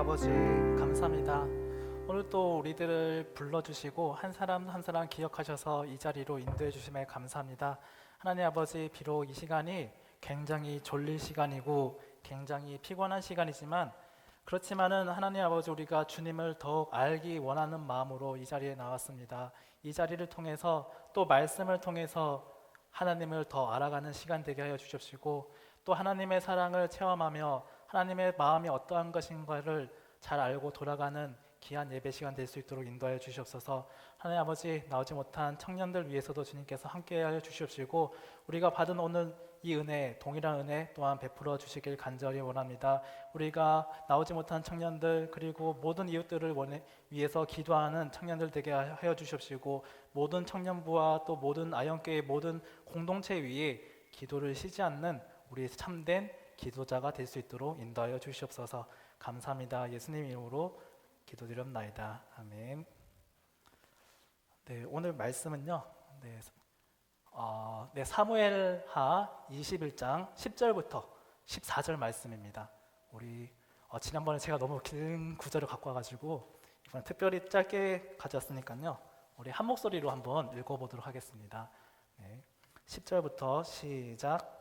아버지 감사합니다. 오늘 또 우리들을 불러주시고 한 사람 한 사람 기억하셔서 이 자리로 인도해 주심에 감사합니다. 하나님 아버지, 비록 이 시간이 굉장히 졸릴 시간이고 굉장히 피곤한 시간이지만 그렇지만은 하나님 아버지, 우리가 주님을 더욱 알기 원하는 마음으로 이 자리에 나왔습니다. 이 자리를 통해서 또 말씀을 통해서 하나님을 더 알아가는 시간 되게 하여 주십시고, 또 하나님의 사랑을 체험하며 하나님의 마음이 어떠한 것인가를 잘 알고 돌아가는 귀한 예배 시간 될 수 있도록 인도하여 주시옵소서. 하나님 아버지, 나오지 못한 청년들 위해서도 주님께서 함께하여 주시옵시고, 우리가 받은 오늘 이 은혜, 동일한 은혜 또한 베풀어 주시길 간절히 원합니다. 우리가 나오지 못한 청년들, 그리고 모든 이웃들을 위해서 기도하는 청년들 되게 하여 주시옵시고, 모든 청년부와 또 모든 아영교회 모든 공동체 위에 기도를 쉬지 않는 우리 참된 기도자가 될 수 있도록 인도하여 주시옵소서. 감사합니다. 예수님 이름으로 기도드렸나이다. 아멘. 네, 오늘 말씀은요. 사무엘하 21장 10절부터 14절 말씀입니다. 우리 지난번에 제가 너무 긴 구절을 갖고 와가지고 이번에 특별히 짧게 가져왔으니까요. 우리 한 목소리로 한번 읽어보도록 하겠습니다. 네, 10절부터 시작.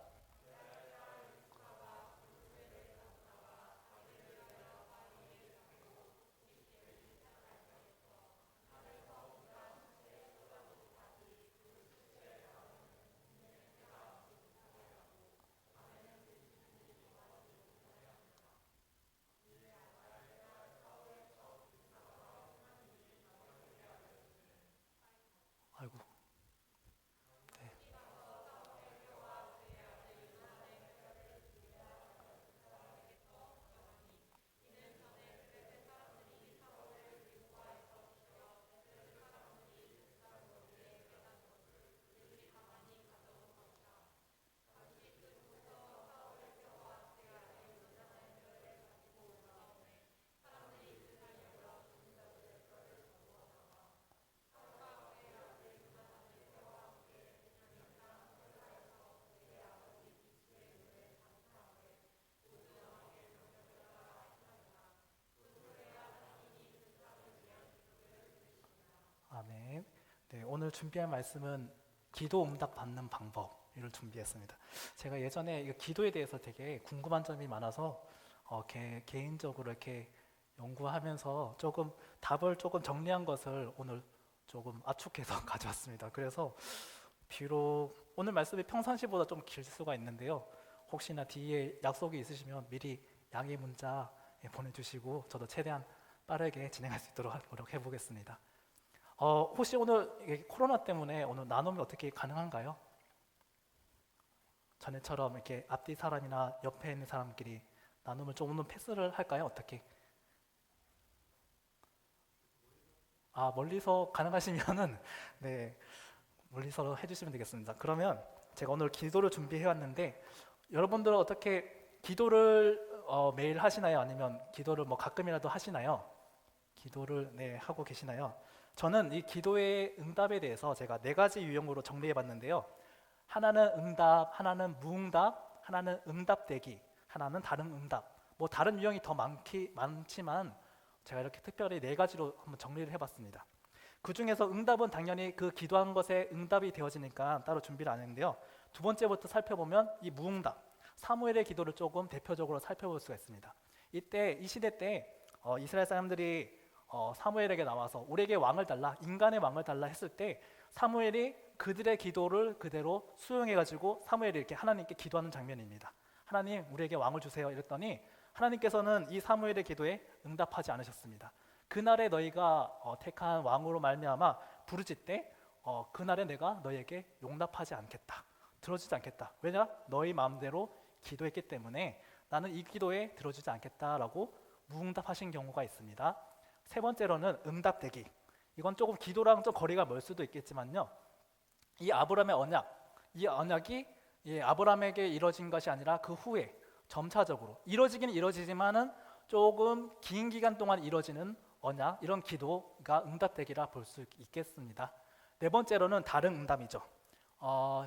아이고. 네. 아멘. 네, 오늘 준비할 말씀은 기도 응답 받는 방법, 이를 준비했습니다. 제가 예전에 이 기도에 대해서 되게 궁금한 점이 많아서 개인적으로 이렇게 연구하면서 조금 답을 조금 정리한 것을 오늘 조금 압축해서 가져왔습니다. 그래서 비록 오늘 말씀이 평상시보다 좀 길 수가 있는데요. 혹시나 뒤에 약속이 있으시면 미리 양해 문자 보내주시고 저도 최대한 빠르게 진행할 수 있도록 노력해 보겠습니다. 혹시 오늘 코로나 때문에 오늘 나눔이 어떻게 가능한가요? 전에처럼 이렇게 앞뒤 사람이나 옆에 있는 사람끼리 나눔을 좀 오늘 패스를 할까요? 어떻게? 멀리서 가능하시면은 네, 멀리서 해주시면 되겠습니다. 그러면 제가 오늘 기도를 준비해 왔는데, 여러분들은 어떻게 기도를 매일 하시나요? 아니면 기도를 뭐 가끔이라도 하시나요? 기도를 하고 계시나요? 저는 이 기도의 응답에 대해서 제가 네 가지 유형으로 정리해 봤는데요. 하나는 응답, 하나는 무응답, 하나는 응답되기, 하나는 다른 응답. 뭐 다른 유형이 더 많지만 제가 이렇게 특별히 네 가지로 한번 정리를 해봤습니다. 그 중에서 응답은 당연히 그 기도한 것에 응답이 되어지니까 따로 준비를 안 했는데요. 두 번째부터 살펴보면 이 무응답, 사무엘의 기도를 조금 대표적으로 살펴볼 수가 있습니다. 이때 이 시대 때 이스라엘 사람들이 사무엘에게 나와서 우리에게 왕을 달라, 인간의 왕을 달라 했을 때 사무엘이 그들의 기도를 그대로 수용해가지고 사무엘이 이렇게 하나님께 기도하는 장면입니다. 하나님, 우리에게 왕을 주세요 이랬더니 하나님께서는 이 사무엘의 기도에 응답하지 않으셨습니다. 그날에 너희가 택한 왕으로 말미암아 부르짖되 그날에 내가 너희에게 용납하지 않겠다, 들어주지 않겠다. 왜냐? 너희 마음대로 기도했기 때문에 나는 이 기도에 들어주지 않겠다라고 무응답하신 경우가 있습니다. 세 번째로는 응답되기. 이건 조금 기도랑 좀 거리가 멀 수도 있겠지만요, 이 아브라함의 언약, 이 언약이 아브라함에게 이루어진 것이 아니라 그 후에 점차적으로 이루어지긴 이루어지지만은 조금 긴 기간 동안 이루어지는 언약, 이런 기도가 응답되기라 볼 수 있겠습니다. 네 번째로는 다른 응답이죠.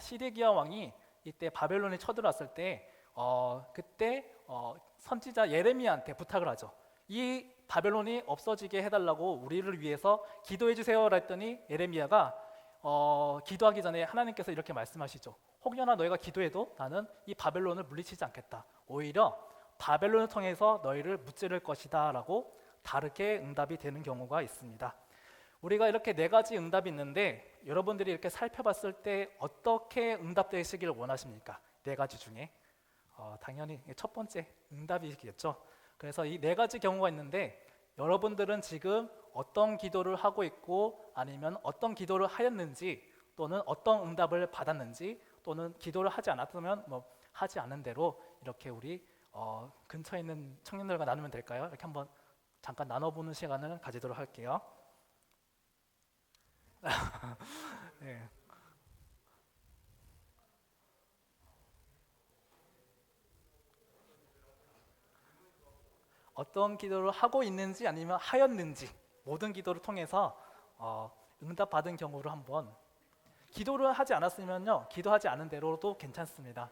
시드기야 왕이 이때 바벨론에 쳐들어왔을 때 그때 선지자 예레미야한테 부탁을 하죠. 이 바벨론이 없어지게 해달라고 우리를 위해서 기도해 주세요라 했더니 예레미야가 기도하기 전에 하나님께서 이렇게 말씀하시죠. 혹여나 너희가 기도해도 나는 이 바벨론을 물리치지 않겠다. 오히려 바벨론을 통해서 너희를 무찌를 것이다 라고 다르게 응답이 되는 경우가 있습니다. 우리가 이렇게 네 가지 응답이 있는데 여러분들이 이렇게 살펴봤을 때 어떻게 응답되시길 원하십니까? 네 가지 중에 당연히 첫 번째 응답이겠죠. 그래서 이 네 가지 경우가 있는데 여러분들은 지금 어떤 기도를 하고 있고 아니면 어떤 기도를 하였는지 또는 어떤 응답을 받았는지 또는 기도를 하지 않았으면 하지 않은 대로 이렇게 우리 근처에 있는 청년들과 나누면 될까요? 이렇게 한번 잠깐 나눠보는 시간을 가지도록 할게요. 네. 어떤 기도를 하고 있는지 아니면 하였는지 모든 기도를 통해서 응답받은 경우를 한번 기도를 하지 않았으면요 기도하지 않은 대로도 괜찮습니다.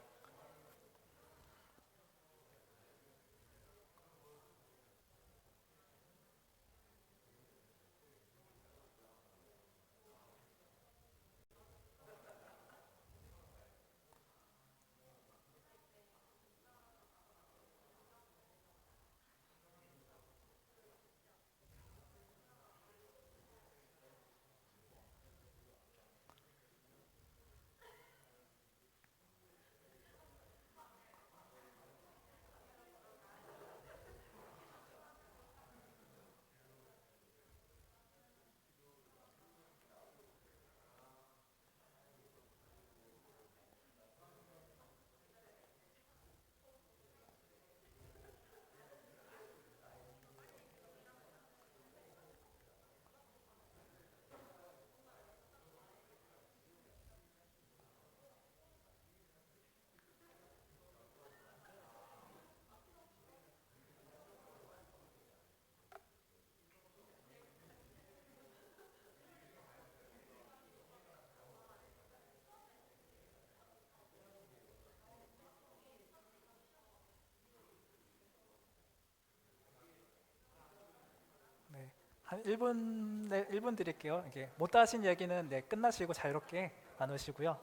네. 한 1분, 네, 1분 드릴게요. 이게 못다 하신 얘기는 끝나시고 자유롭게 나누시고요.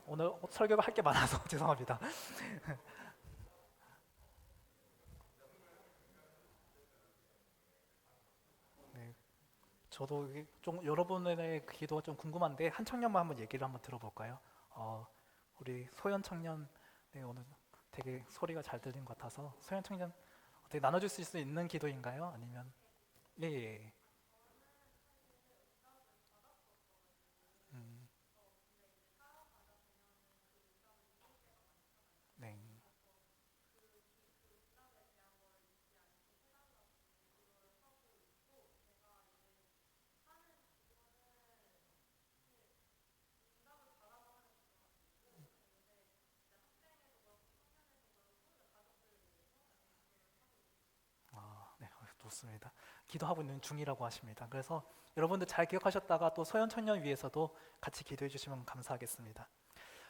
오늘 설교가 할 게 많아서 죄송합니다. 네, 저도 이게 좀 여러분의 기도가 좀 궁금한데 한 청년만 한번 얘기를 한번 들어볼까요? 우리 소연 청년, 오늘 되게 소리가 잘 들린 것 같아서 소연 청년 어떻게 나눠줄 수 있는 기도인가요? 아니면 예, 예, 예. 음, 네. 네, 좋습니다. 기도하고 있는 중이라고 하십니다. 그래서 여러분들 잘 기억하셨다가 또 소연 청년 위해서도 같이 기도해 주시면 감사하겠습니다.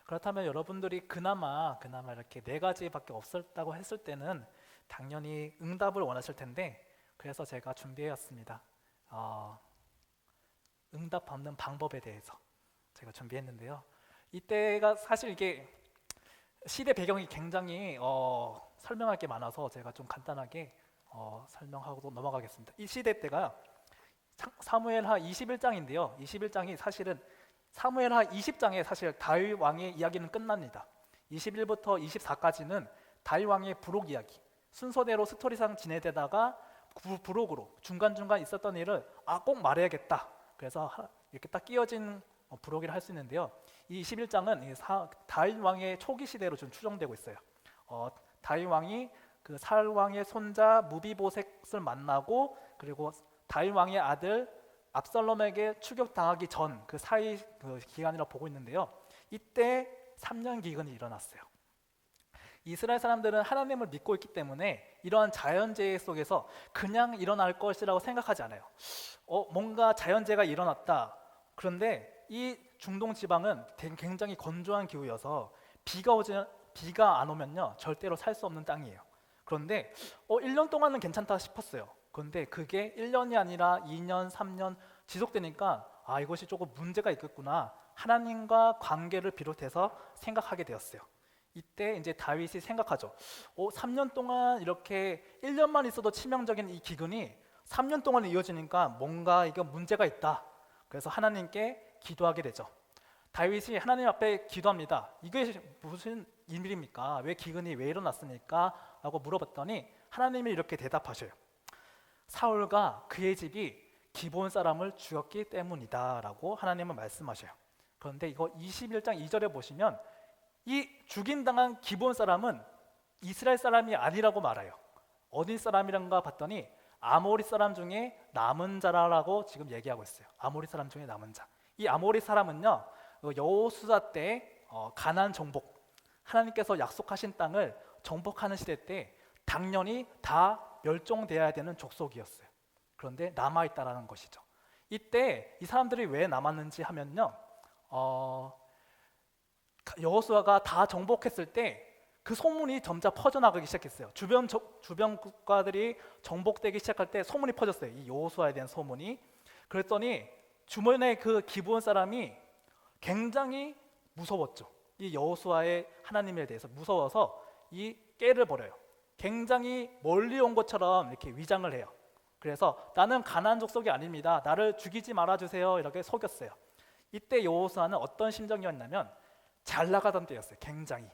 그렇다면 여러분들이 그나마 이렇게 네 가지밖에 없었다고 했을 때는 당연히 응답을 원하실 텐데 그래서 제가 준비해왔습니다. 어, 응답 받는 방법에 대해서 제가 준비했는데요. 이때가 사실 이게 시대 배경이 굉장히 설명할 게 많아서 제가 좀 간단하게 설명하고 넘어가겠습니다. 이 시대 때가 사무엘하 21장인데요. 21장이 사실은 사무엘하 20장에 사실 다윗 왕의 이야기는 끝납니다. 21부터 24까지는 다윗 왕의 부록 이야기. 순서대로 스토리상 진행되다가 부록으로 중간중간 있었던 일을 꼭 말해야겠다. 그래서 이렇게 딱 끼어진 부록이라 할 수 있는데요. 이 21장은 다윗 왕의 초기 시대로 좀 추정되고 있어요. 다윗 왕이 그 사울 왕의 손자 무비보셋을 만나고 그리고 다윗 왕의 아들 압살롬에게 추격당하기 전 그 사이 그 기간이라고 보고 있는데요. 이때 3년 기근이 일어났어요. 이스라엘 사람들은 하나님을 믿고 있기 때문에 이러한 자연재해 속에서 그냥 일어날 것이라고 생각하지 않아요. 뭔가 자연재해가 일어났다. 그런데 이 중동 지방은 굉장히 건조한 기후여서 비가 안 오면요 절대로 살 수 없는 땅이에요. 그런데 1년 동안은 괜찮다 싶었어요. 그런데 그게 1년이 아니라 2년, 3년 지속되니까 이것이 조금 문제가 있겠구나. 하나님과 관계를 비롯해서 생각하게 되었어요. 이때 이제 다윗이 생각하죠. 3년 동안 이렇게 1년만 있어도 치명적인 이 기근이 3년 동안 이어지니까 뭔가 이거 문제가 있다. 그래서 하나님께 기도하게 되죠. 다윗이 하나님 앞에 기도합니다. 이게 무슨 일입니까? 왜 기근이 왜 일어났습니까? 라고 물어봤더니 하나님이 이렇게 대답하셔요. 사울과 그의 집이 기브온 사람을 죽였기 때문이다 라고 하나님은 말씀하셔요. 그런데 이거 21장 2절에 보시면 이 죽임당한 기브온 사람은 이스라엘 사람이 아니라고 말해요. 어디 사람이란가 봤더니 아모리 사람 중에 남은 자라고 지금 얘기하고 있어요. 아모리 사람 중에 남은 자. 이 아모리 사람은요, 여호수아 때 가나안 정복, 하나님께서 약속하신 땅을 정복하는 시대 때 당연히 다 멸종되어야 되는 족속이었어요. 그런데 남아있다라는 것이죠. 이때 이 사람들이 왜 남았는지 하면요, 여호수아가 다 정복했을 때 그 소문이 점차 퍼져나가기 시작했어요. 주변 국가들이 정복되기 시작할 때 소문이 퍼졌어요. 이 여호수아에 대한 소문이. 그랬더니 주변의 그 기브온 사람이 굉장히 무서웠죠. 이 여호수아의 하나님에 대해서 무서워서 이 꾀를 벌여요. 굉장히 멀리 온 것처럼 이렇게 위장을 해요. 그래서 나는 가나안 족속이 아닙니다. 나를 죽이지 말아주세요. 이렇게 속였어요. 이때 여호수아는 어떤 심정이었냐면 잘 나가던 때였어요. 굉장히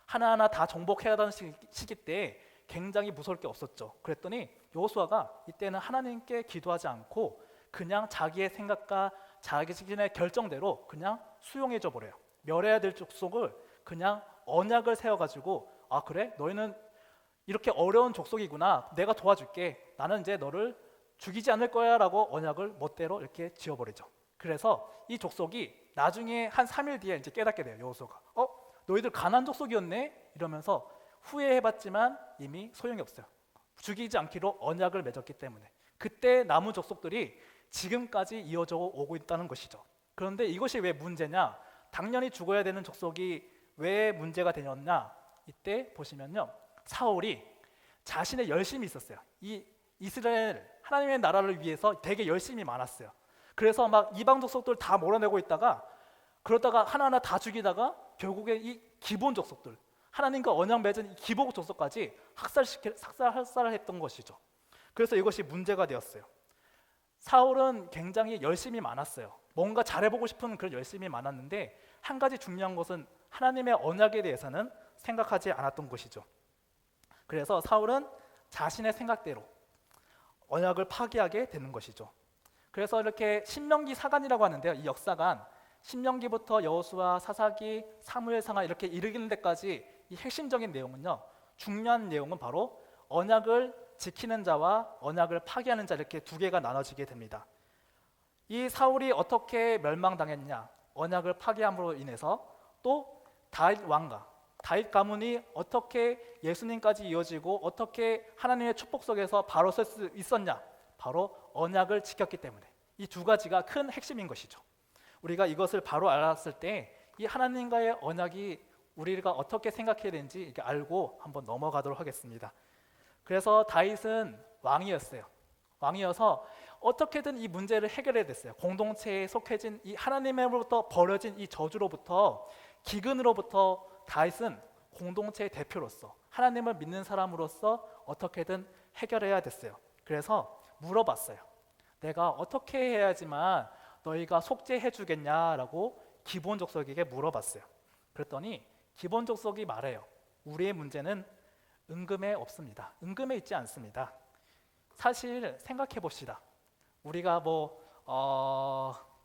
하나하나 다 정복해야 하던 시기 때 굉장히 무서울 게 없었죠. 그랬더니 여호수아가 이때는 하나님께 기도하지 않고 그냥 자기의 생각과 자기의 결정대로 그냥 수용해줘 버려요. 멸해야 될 족속을 그냥 언약을 세워가지고 그래? 너희는 이렇게 어려운 족속이구나. 내가 도와줄게. 나는 이제 너를 죽이지 않을 거야 라고 언약을 멋대로 이렇게 지어버리죠. 그래서 이 족속이 나중에 한 3일 뒤에 이제 깨닫게 돼요. 여호수아가 너희들 가나안 족속이었네? 이러면서 후회해봤지만 이미 소용이 없어요. 죽이지 않기로 언약을 맺었기 때문에. 그때 남은 족속들이 지금까지 이어져 오고 있다는 것이죠. 그런데 이것이 왜 문제냐? 당연히 죽어야 되는 족속이 왜 문제가 되었냐? 이때 보시면요, 사울이 자신의 열심이 있었어요. 이 이스라엘 하나님의 나라를 위해서 되게 열심이 많았어요. 그래서 막 이방 족속들 다 몰아내고 있다가 그러다가 하나하나 다 죽이다가 결국에 이 기본 족속들, 하나님과 언약 맺은 이 기본 족속까지 학살했던 것이죠. 그래서 이것이 문제가 되었어요. 사울은 굉장히 열심이 많았어요. 뭔가 잘해보고 싶은 그런 열심이 많았는데 한 가지 중요한 것은 하나님의 언약에 대해서는 생각하지 않았던 것이죠. 그래서 사울은 자신의 생각대로 언약을 파기하게 되는 것이죠. 그래서 이렇게 신명기 사간이라고 하는데요, 이 역사관 신명기부터 여호수아, 사사기, 사무엘상하 이렇게 이르기는 데까지 이 핵심적인 내용은요, 중요한 내용은 바로 언약을 지키는 자와 언약을 파기하는 자 이렇게 두 개가 나눠지게 됩니다. 이 사울이 어떻게 멸망당했냐? 언약을 파기함으로 인해서. 또 다윗 왕가, 다윗 가문이 어떻게 예수님까지 이어지고 어떻게 하나님의 축복 속에서 바로 설 수 있었냐? 바로 언약을 지켰기 때문에. 이 두 가지가 큰 핵심인 것이죠. 우리가 이것을 바로 알았을 때 이 하나님과의 언약이 우리가 어떻게 생각해야 되는지 이렇게 알고 한번 넘어가도록 하겠습니다. 그래서 다윗은 왕이었어요. 왕이어서 어떻게든 이 문제를 해결해야 됐어요. 공동체에 속해진 이 하나님으로부터 벌어진 이 저주로부터, 기근으로부터 다윗은 공동체의 대표로서, 하나님을 믿는 사람으로서 어떻게든 해결해야 됐어요. 그래서 물어봤어요. 내가 어떻게 해야지만 너희가 속죄해 주겠냐라고 기본 족속에게 물어봤어요. 그랬더니 기본 족속이 말해요. 우리의 문제는 은금에 없습니다. 은금에 있지 않습니다. 사실 생각해 봅시다. 우리가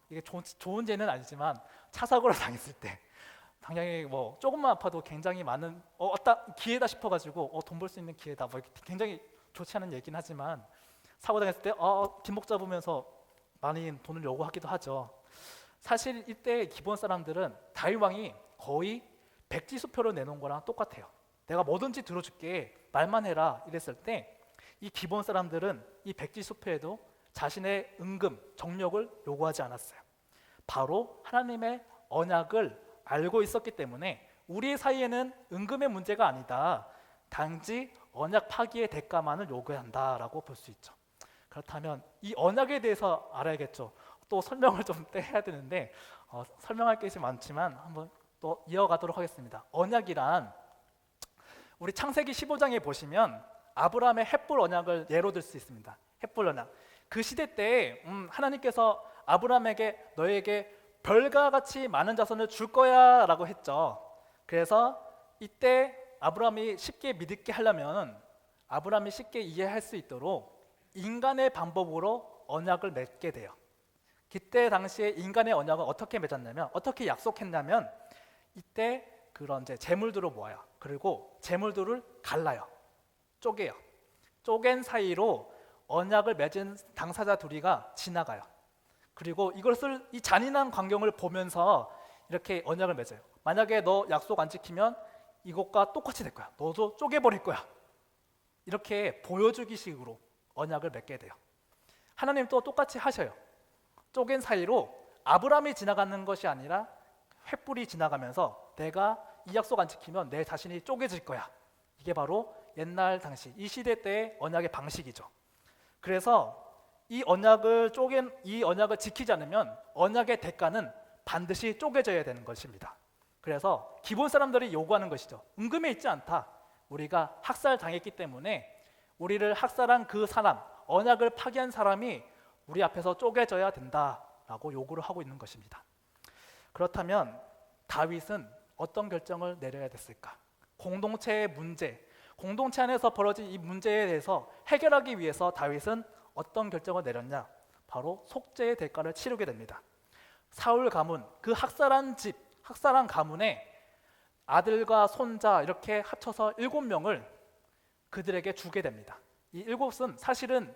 이게 좋은 죄는 아니지만 차 사고를 당했을 때 당연히 조금만 아파도 굉장히 많은 기회다 싶어가지고 돈 벌 수 있는 기회다 굉장히 좋지 않은 얘기는 하지만 사고 당했을 때 뒷목 잡으면서 많이 돈을 요구하기도 하죠. 사실 이때 기본 사람들은 다윗 왕이 거의 백지수표를 내놓은 거랑 똑같아요. 내가 뭐든지 들어줄게, 말만 해라 이랬을 때 이 기본 사람들은 이 백지수표에도 자신의 은금, 정력을 요구하지 않았어요. 바로 하나님의 언약을 알고 있었기 때문에 우리 사이에는 은금의 문제가 아니다. 단지 언약 파기의 대가만을 요구한다라고 볼 수 있죠. 그렇다면 이 언약에 대해서 알아야겠죠. 또 설명을 좀 해야 되는데 설명할 것이 많지만 한번 또 이어가도록 하겠습니다. 언약이란 우리 창세기 15장에 보시면 아브라함의 헷불 언약을 예로 들 수 있습니다. 헷불 언약. 그 시대 때 하나님께서 아브라함에게 너에게 별과 같이 많은 자손을 줄 거야 라고 했죠. 그래서 이때 아브라함이 쉽게 믿게 하려면 아브라함이 쉽게 이해할 수 있도록 인간의 방법으로 언약을 맺게 돼요. 그때 당시에 인간의 언약을 어떻게 맺었냐면, 어떻게 약속했냐면, 이때 그런 이제 재물들을 모아요. 그리고 재물들을 갈라요. 쪼개요. 쪼갠 사이로 언약을 맺은 당사자 둘이가 지나가요. 그리고 이것을 이 잔인한 광경을 보면서 이렇게 언약을 맺어요. 만약에 너 약속 안 지키면 이것과 똑같이 될 거야. 너도 쪼개버릴 거야. 이렇게 보여주기 식으로 언약을 맺게 돼요. 하나님도 똑같이 하셔요. 쪼갠 사이로 아브라함이 지나가는 것이 아니라 횃불이 지나가면서 내가 이 약속 안 지키면 내 자신이 쪼개질 거야. 이게 바로 옛날 당시 이 시대 때의 언약의 방식이죠. 그래서 이 언약을 지키지 않으면 언약의 대가는 반드시 쪼개져야 되는 것입니다. 그래서 기본 사람들이 요구하는 것이죠. 은금에 있지 않다. 우리가 학살당했기 때문에 우리를 학살한 그 사람, 언약을 파기한 사람이 우리 앞에서 쪼개져야 된다라고 요구를 하고 있는 것입니다. 그렇다면 다윗은 어떤 결정을 내려야 됐을까? 공동체의 문제, 공동체 안에서 벌어진 이 문제에 대해서 해결하기 위해서 다윗은 어떤 결정을 내렸냐? 바로 속죄의 대가를 치르게 됩니다. 사울 가문, 그 학살한 가문의 아들과 손자 이렇게 합쳐서 7명을 그들에게 주게 됩니다. 이 7은 사실은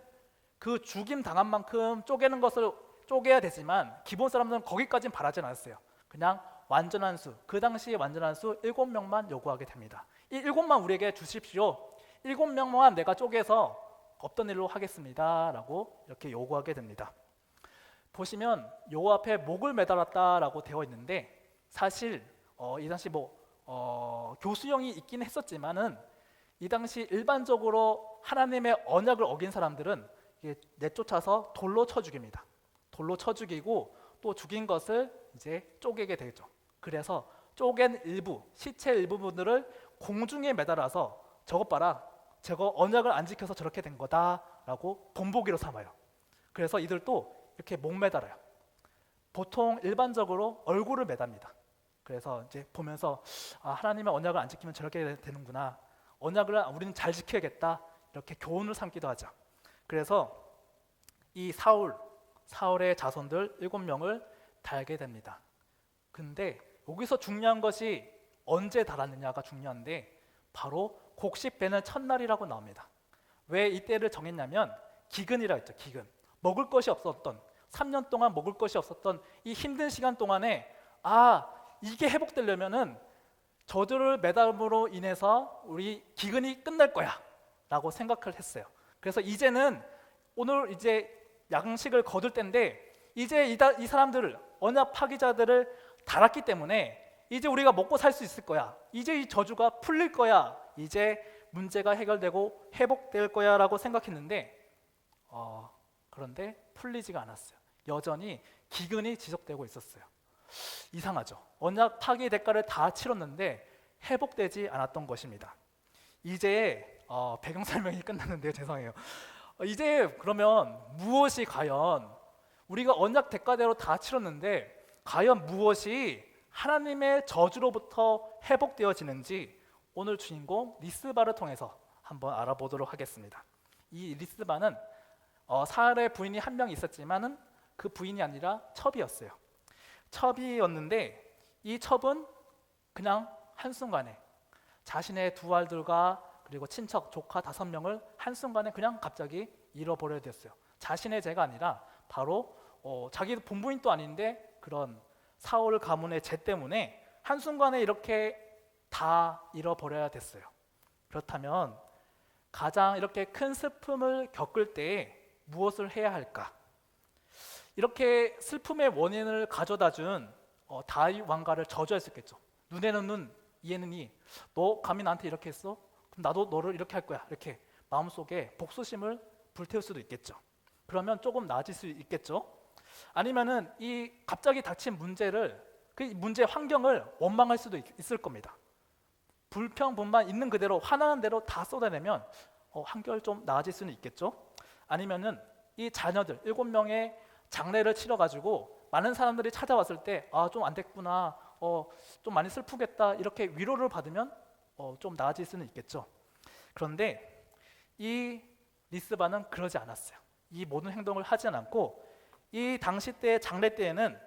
그 죽임 당한 만큼 쪼개는 것을 쪼개야 되지만 기본 사람들은 거기까지는 바라지 않았어요. 그냥 완전한 수, 그 당시에 완전한 수 7명만 요구하게 됩니다. 이 7만 우리에게 주십시오. 7명만 내가 쪼개서 없던 일로 하겠습니다 라고 이렇게 요구하게 됩니다. 보시면 요 앞에 목을 매달았다라고 되어 있는데 사실 이 당시 교수형이 있긴 했었지만은 이 당시 일반적으로 하나님의 언약을 어긴 사람들은 내쫓아서 돌로 쳐 죽입니다. 돌로 쳐 죽이고 또 죽인 것을 이제 쪼개게 되죠. 그래서 쪼갠 일부, 시체 일부분들을 공중에 매달아서 저것 봐라, 저거 언약을 안 지켜서 저렇게 된 거다라고 본보기로 삼아요. 그래서 이들도 이렇게 목 매달아요. 보통 일반적으로 얼굴을 매답니다. 그래서 이제 보면서 하나님의 언약을 안 지키면 저렇게 되는구나. 언약을 우리는 잘 지켜야겠다. 이렇게 교훈을 삼기도 하죠. 그래서 이 사울의 자손들 7명을 달게 됩니다. 근데 여기서 중요한 것이 언제 달았느냐가 중요한데 바로 곡식 베는 첫날이라고 나옵니다. 왜 이때를 정했냐면 기근이라 했죠. 기근. 먹을 것이 없었던 3년 동안 먹을 것이 없었던 이 힘든 시간 동안에 이게 회복되려면은 저주를 매달음으로 인해서 우리 기근이 끝날 거야 라고 생각을 했어요. 그래서 이제는 오늘 이제 양식을 거둘 때인데 이제 이 사람들을 언약 파기자들을 달았기 때문에 이제 우리가 먹고 살 수 있을 거야. 이제 이 저주가 풀릴 거야. 이제 문제가 해결되고 회복될 거야 라고 생각했는데 그런데 풀리지가 않았어요. 여전히 기근이 지속되고 있었어요. 이상하죠. 언약 파기 대가를 다 치렀는데 회복되지 않았던 것입니다. 이제 배경 설명이 끝났는데요. 죄송해요. 이제 그러면 무엇이 과연 우리가 언약 대가대로 다 치렀는데 과연 무엇이 하나님의 저주로부터 회복되어지는지 오늘 주인공 리스바를 통해서 한번 알아보도록 하겠습니다. 이 리스바는 사울의 부인이 한 명 있었지만은 그 부인이 아니라 첩이었어요. 첩이었는데 이 첩은 그냥 한순간에 자신의 두 아들과 그리고 친척, 조카 5명을 한순간에 그냥 갑자기 잃어버려야 됐어요. 자신의 죄가 아니라 바로 자기 본부인도 아닌데 그런 사울 가문의 죄 때문에 한순간에 이렇게 다 잃어버려야 됐어요. 그렇다면 가장 이렇게 큰 슬픔을 겪을 때에 무엇을 해야 할까? 이렇게 슬픔의 원인을 가져다준 다윗 왕가를 저주할 수 있겠죠. 눈에는 눈, 이에는 이. 너 감히 나한테 이렇게 했어? 그럼 나도 너를 이렇게 할 거야. 이렇게 마음속에 복수심을 불태울 수도 있겠죠. 그러면 조금 나아질 수 있겠죠. 아니면은 이 갑자기 닥친 문제를 그 문제 환경을 원망할 수도 있을 겁니다. 불평분만 있는 그대로 화나는 대로 다 쏟아내면 한결 좀 나아질 수는 있겠죠. 아니면은 이 자녀들 7명의 장례를 치러 가지고 많은 사람들이 찾아왔을 때 좀 안 됐구나, 좀 많이 슬프겠다 이렇게 위로를 받으면 좀 나아질 수는 있겠죠. 그런데 이 리스바는 그러지 않았어요. 이 모든 행동을 하지 않고 이 당시 때 장례 때에는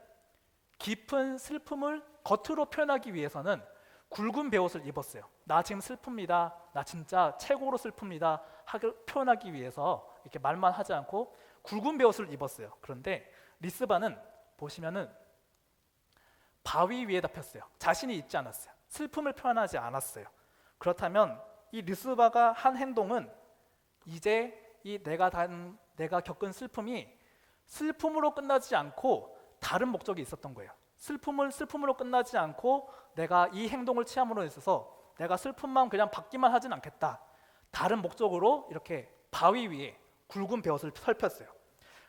깊은 슬픔을 겉으로 표현하기 위해서는 굵은 베옷을 입었어요. 나 지금 슬픕니다. 나 진짜 최고로 슬픕니다. 하고 표현하기 위해서 이렇게 말만 하지 않고 굵은 베옷을 입었어요. 그런데 리스바는 보시면은 바위 위에다 폈어요. 자신이 입지 않았어요. 슬픔을 표현하지 않았어요. 그렇다면 이 리스바가 한 행동은 이제 이 내가 겪은 슬픔이 슬픔으로 끝나지 않고 다른 목적이 있었던 거예요. 슬픔으로 끝나지 않고 내가 이 행동을 취함으로 있어서 내가 슬픔만 그냥 받기만 하진 않겠다. 다른 목적으로 이렇게 바위 위에 굵은 베옷을 펼쳤어요.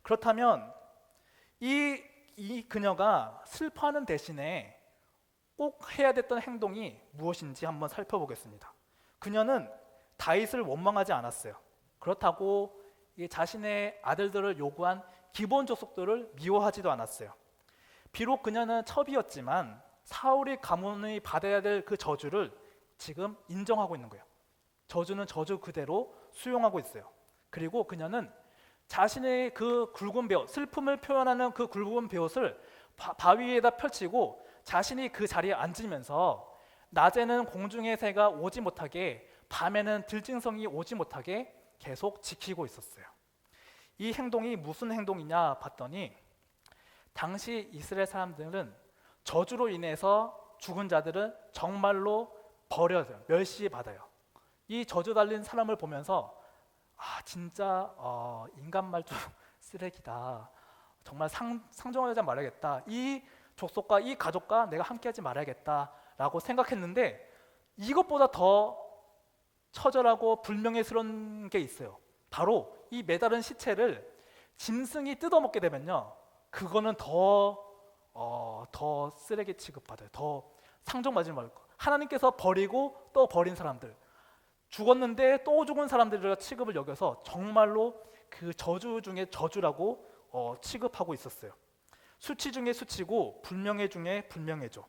그렇다면 이 그녀가 슬퍼하는 대신에 꼭 해야 됐던 행동이 무엇인지 한번 살펴보겠습니다. 그녀는 다윗을 원망하지 않았어요. 그렇다고 자신의 아들들을 요구한 기본 족속들을 미워하지도 않았어요. 비록 그녀는 첩이었지만 사울이 가문이 받아야 될 그 저주를 지금 인정하고 있는 거예요. 저주는 저주 그대로 수용하고 있어요. 그리고 그녀는 자신의 그 굵은 베옷, 슬픔을 표현하는 그 굵은 베옷을 바위 위에다 펼치고 자신이 그 자리에 앉으면서 낮에는 공중의 새가 오지 못하게, 밤에는 들짐승이 오지 못하게 계속 지키고 있었어요. 이 행동이 무슨 행동이냐 봤더니 당시 이스라엘 사람들은 저주로 인해서 죽은 자들은 정말로 버려져요. 멸시받아요. 이 저주 달린 사람을 보면서 진짜 인간 말좀 쓰레기다. 정말 상종하지 말아야겠다. 이 족속과 이 가족과 내가 함께하지 말아야겠다라고 생각했는데 이것보다 더 처절하고 불명예스러운 게 있어요. 바로 이 매다른 시체를 짐승이 뜯어먹게 되면요, 그거는 더 쓰레기 취급받아요. 더 상종받지 말고 하나님께서 버리고 또 버린 사람들, 죽었는데 또 죽은 사람들이라 취급을 여겨서 정말로 그 저주 중에 저주라고 취급하고 있었어요. 수치 중에 수치고 불명예 중에 불명예죠.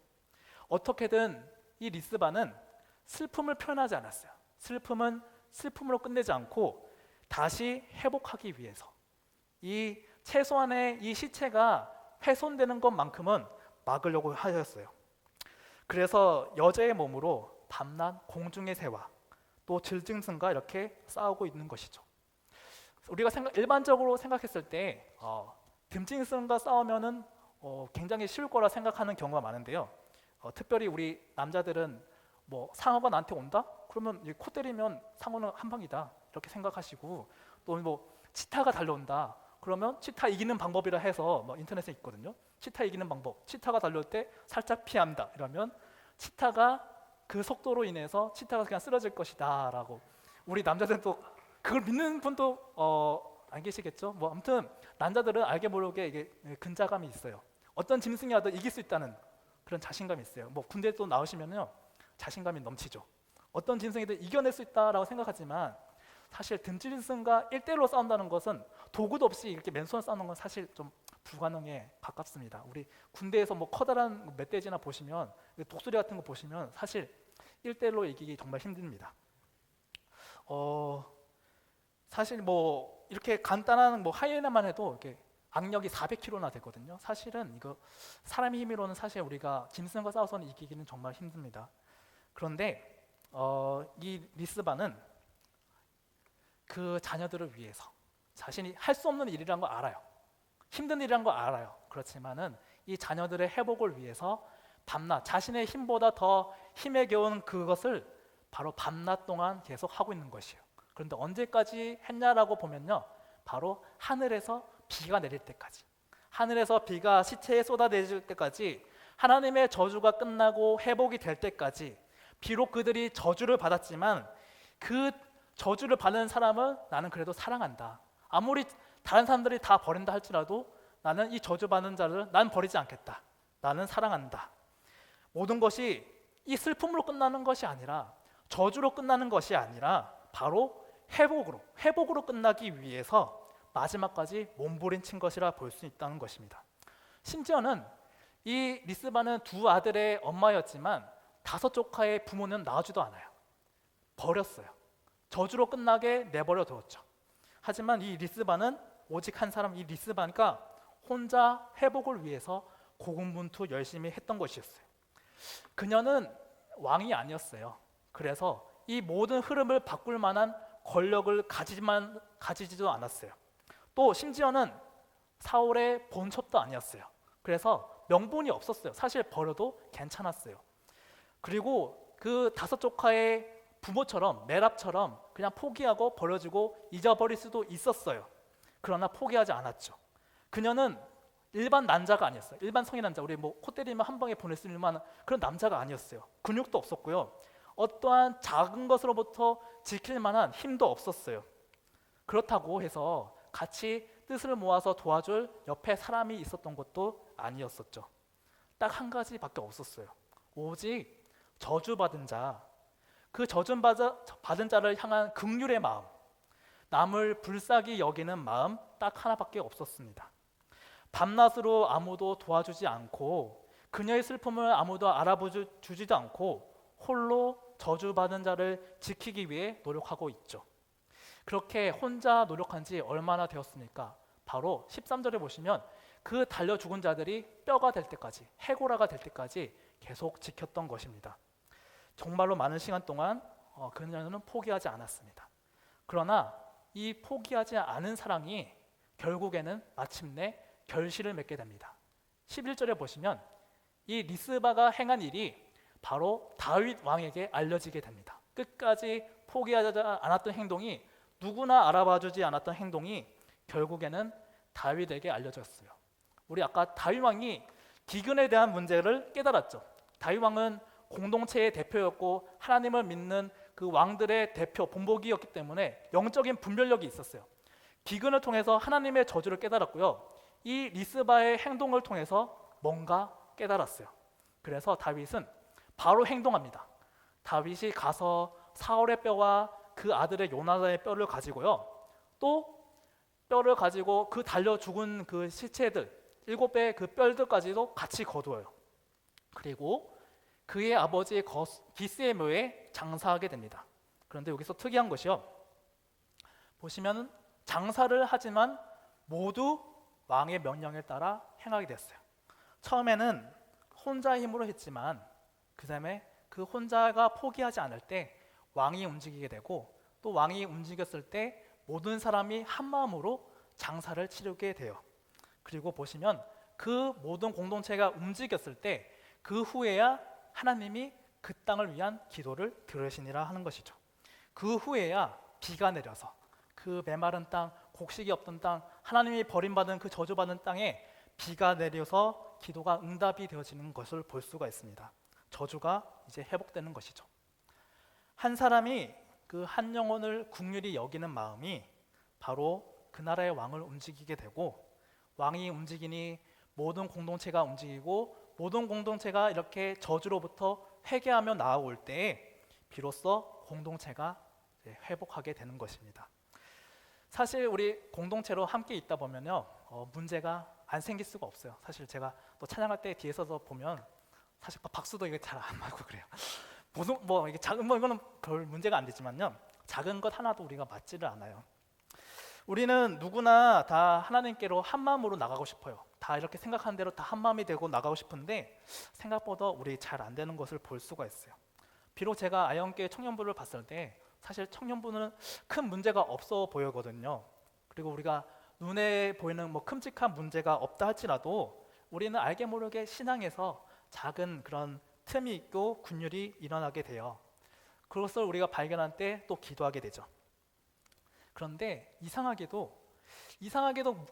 어떻게든 이 리스바는 슬픔을 표현하지 않았어요. 슬픔은 슬픔으로 끝내지 않고 다시 회복하기 위해서 이 최소한의 이 시체가 훼손되는 것만큼은 막으려고 하셨어요. 그래서 여자의 몸으로 밤낮 공중의 새와 또 들짐승과 이렇게 싸우고 있는 것이죠. 우리가 일반적으로 생각했을 때 들짐승과 싸우면은 굉장히 쉬울 거라 생각하는 경우가 많은데요. 특별히 우리 남자들은 뭐 상어가 나한테 온다? 그러면 코 때리면 상어는 한 방이다 이렇게 생각하시고, 또 뭐 치타가 달려온다 그러면 치타 이기는 방법이라 해서 뭐 인터넷에 있거든요. 치타 이기는 방법, 치타가 달려올 때 살짝 피한다 이러면 치타가 그 속도로 인해서 치타가 그냥 쓰러질 것이다 라고, 우리 남자들은 또 그걸 믿는 분도 안 계시겠죠. 뭐 아무튼 남자들은 알게 모르게 이게 근자감이 있어요. 어떤 짐승이 와도 이길 수 있다는 그런 자신감이 있어요. 뭐 군대 또 나오시면요 자신감이 넘치죠. 어떤 짐승이든 이겨낼 수 있다라고 생각하지만 사실 들짐승과 1대1로 싸운다는 것은 도구도 없이 이렇게 맨손 싸우는 건 사실 좀 불가능에 가깝습니다. 우리 군대에서 뭐 커다란 멧돼지나 보시면 독수리 같은 거 보시면 사실 1대1로 이기기 정말 힘듭니다. 사실 뭐 이렇게 간단한 뭐 하이에나만 해도 이렇게 악력이 400kg나 되거든요. 사실은 이거 사람의 힘으로는 사실 우리가 짐승과 싸워서는 이기기는 정말 힘듭니다. 그런데 이 리스바는 그 자녀들을 위해서 자신이 할 수 없는 일이라는 걸 알아요. 힘든 일이라는 걸 알아요. 그렇지만은 이 자녀들의 회복을 위해서 밤낮 자신의 힘보다 더 힘에 겨운 그것을 바로 밤낮 동안 계속 하고 있는 것이에요. 그런데 언제까지 했냐라고 보면요, 바로 하늘에서 비가 내릴 때까지, 하늘에서 비가 시체에 쏟아내릴 때까지, 하나님의 저주가 끝나고 회복이 될 때까지, 비록 그들이 저주를 받았지만 그 저주를 받는 사람은 나는 그래도 사랑한다. 아무리 다른 사람들이 다 버린다 할지라도 나는 이 저주받는 자를 난 버리지 않겠다. 나는 사랑한다. 모든 것이 이 슬픔으로 끝나는 것이 아니라, 저주로 끝나는 것이 아니라 바로 회복으로 끝나기 위해서 마지막까지 몸부림친 것이라 볼 수 있다는 것입니다. 심지어는 이 리스바는 두 아들의 엄마였지만 다섯 조카의 부모는 낳아주도 않아요. 버렸어요. 저주로 끝나게 내버려 두었죠. 하지만 이 리스바는 오직 한 사람, 이 리스바가 혼자 회복을 위해서 고군분투 열심히 했던 것이었어요. 그녀는 왕이 아니었어요. 그래서 이 모든 흐름을 바꿀 만한 권력을 가지지도 않았어요. 또 심지어는 사울의 본첩도 아니었어요. 그래서 명분이 없었어요. 사실 버려도 괜찮았어요. 그리고 그 다섯 조카의 부모처럼, 메랍처럼 그냥 포기하고 버려지고 잊어버릴 수도 있었어요. 그러나 포기하지 않았죠. 그녀는 일반 남자가 아니었어요. 일반 성인 남자, 우리 뭐 코 때리면 한 방에 보낼 수 있는 만한 그런 남자가 아니었어요. 근육도 없었고요. 어떠한 작은 것으로부터 지킬 만한 힘도 없었어요. 그렇다고 해서 같이 뜻을 모아서 도와줄 옆에 사람이 있었던 것도 아니었었죠. 딱 한 가지밖에 없었어요. 오직 저주받은 자, 그 저주받은 자를 향한 긍휼의 마음, 남을 불쌍히 여기는 마음 딱 하나밖에 없었습니다. 밤낮으로 아무도 도와주지 않고 그녀의 슬픔을 아무도 알아주지도 않고 홀로 저주받은 자를 지키기 위해 노력하고 있죠. 그렇게 혼자 노력한 지 얼마나 되었습니까? 바로 13절에 보시면 그 달려 죽은 자들이 뼈가 될 때까지, 해고라가 될 때까지 계속 지켰던 것입니다. 정말로 많은 시간 동안 그녀는 포기하지 않았습니다. 그러나 이 포기하지 않은 사랑이 결국에는 마침내 결실을 맺게 됩니다. 11절에 보시면 이 리스바가 행한 일이 바로 다윗 왕에게 알려지게 됩니다. 끝까지 포기하지 않았던 행동이, 누구나 알아봐주지 않았던 행동이 결국에는 다윗에게 알려졌어요. 우리 아까 다윗 왕이 기근에 대한 문제를 깨달았죠. 다윗 왕은 공동체의 대표였고 하나님을 믿는 그 왕들의 대표, 본보기였기 때문에 영적인 분별력이 있었어요. 기근을 통해서 하나님의 저주를 깨달았고요. 이 리스바의 행동을 통해서 뭔가 깨달았어요. 그래서 다윗은 바로 행동합니다. 다윗이 가서 사울의 뼈와 그 아들의 요나단의 뼈를 가지고요. 또 뼈를 가지고 그 달려 죽은 그 시체들 7배의 그 뼈들까지도 같이 거두어요. 그리고 그의 아버지 기스의 묘에 장사하게 됩니다. 그런데 여기서 특이한 것이요. 보시면 장사를 하지만 모두 왕의 명령에 따라 행하게 됐어요. 처음에는 혼자의 힘으로 했지만 그 다음에 그 혼자가 포기하지 않을 때 왕이 움직이게 되고, 또 왕이 움직였을 때 모든 사람이 한 마음으로 장사를 치르게 돼요. 그리고 보시면 그 모든 공동체가 움직였을 때 그 후에야 하나님이 그 땅을 위한 기도를 들으시니라 하는 것이죠. 그 후에야 비가 내려서 그 메마른 땅, 곡식이 없던 땅, 하나님이 버림받은 그 저주받은 땅에 비가 내려서 기도가 응답이 되어지는 것을 볼 수가 있습니다. 저주가 이제 회복되는 것이죠. 한 사람이 그 한 영혼을 긍휼히 여기는 마음이 바로 그 나라의 왕을 움직이게 되고, 왕이 움직이니 모든 공동체가 움직이고, 모든 공동체가 이렇게 저주로부터 회개하며 나아올 때에 비로소 공동체가 회복하게 되는 것입니다. 사실 우리 공동체로 함께 있다 보면요, 문제가 안 생길 수가 없어요. 사실 제가 또 찬양할 때 뒤에 서서 보면 사실 박수도 이게 잘 안 맞고 그래요. 무슨 이게 작은 이거는 별 문제가 안 되지만요, 작은 것 하나도 우리가 맞지를 않아요. 우리는 누구나 다 하나님께로 한 마음으로 나가고 싶어요. 다 이렇게 생각하는 대로 다 한 마음이 되고 나가고 싶은데 생각보다 우리 잘 안 되는 것을 볼 수가 있어요. 비록 제가 아이언교회 청년부를 봤을 때 사실 청년부는 큰 문제가 없어 보이거든요. 그리고 우리가 눈에 보이는 큼직한 문제가 없다 할지라도 우리는 알게 모르게 신앙에서 작은 그런 틈이 있고 균열이 일어나게 돼요. 그것을 우리가 발견할 때 또 기도하게 되죠. 그런데 이상하게도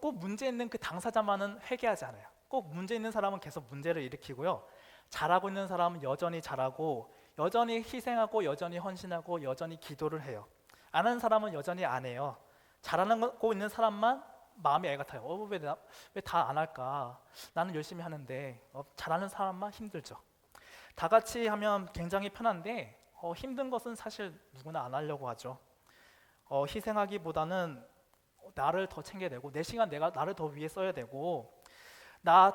꼭 문제 있는 그 당사자만은 회개하지 않아요. 꼭 문제 있는 사람은 계속 문제를 일으키고요, 잘하고 있는 사람은 여전히 잘하고 여전히 희생하고 여전히 헌신하고 여전히 기도를 해요. 안 하는 사람은 여전히 안 해요. 잘하고 있는 사람만 마음이 애가 타요. 왜 다 안 할까? 나는 열심히 하는데 잘하는 사람만 힘들죠. 다 같이 하면 굉장히 편한데 힘든 것은 사실 누구나 안 하려고 하죠. 희생하기보다는 나를 더 챙겨내고 내 시간 내가 나를 더 위해 써야 되고 나